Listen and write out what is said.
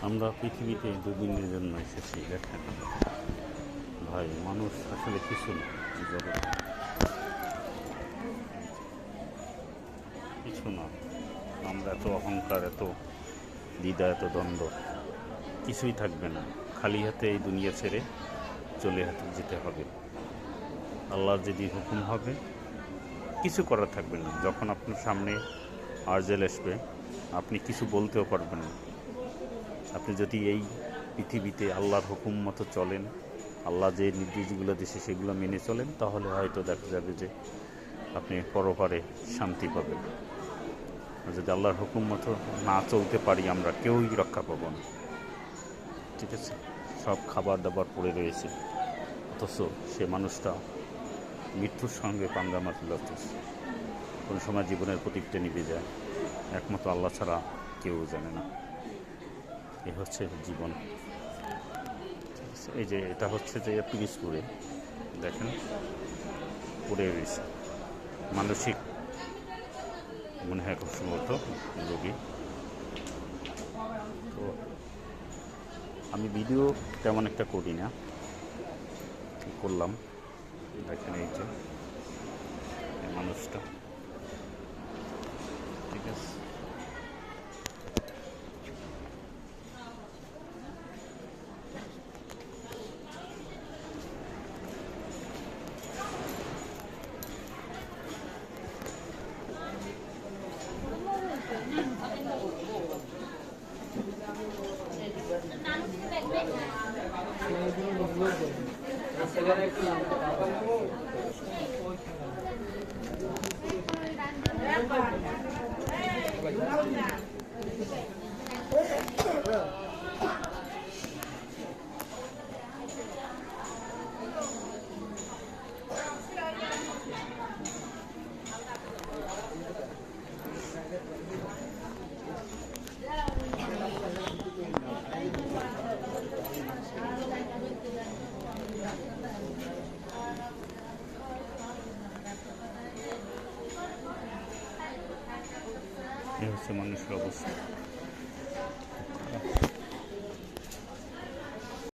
আমরা পৃথিবীতে দুদিনের জন্য এসেছি। দেখেন ভাই, মানুষ আসলে কিছু না, জগতে কিছু না। আমরা এত অহংকার, এত দ্বিধা, এত দ্বন্দ্ব, কিছুই থাকবে না। খালি হাতে এই দুনিয়া ছেড়ে চলে হাতে যেতে হবে। আল্লাহর যদি হুকুম হবে, কিছু করার থাকবে না। যখন আপনার সামনে আরজেল আসবে, আপনি কিছু বলতেও পারবেন না। আপনি যদি এই পৃথিবীতে আল্লাহর হুকুম মতো চলেন, আল্লাহ যে নির্দেশগুলো দিয়েছে সেগুলো মেনে চলেন, তাহলে হয়তো দেখা যাবে যে আপনি পরপারে শান্তি পাবেন। আর যদি আল্লাহর হুকুম মতো না চলতে পারি, আমরা কেউই রক্ষা পাব না। ঠিক আছে, সব খাবার দাবার পড়ে রয়েছে, অথচ সে মানুষটা মৃত্যুর সঙ্গে পাঙ্গা মারতে লাগতেছে। কোনো সময় জীবনের প্রতীকটা নিভে যায়, একমাত্র আল্লাহ ছাড়া কেউ জানে না। এ হচ্ছে জীবন। ঠিক আছে, এই যে এটা হচ্ছে যে পিরিজপুরে দেখেন পড়ে রয়েছে, মানসিক মনে হয় খুব সম্ভবত রোগী। তো আমি ভিডিও তেমন একটা করি না, করলাম। দেখেন এই যে মানুষটা, ঠিক আছে। এই হচ্ছে মানুষের অবস্থা।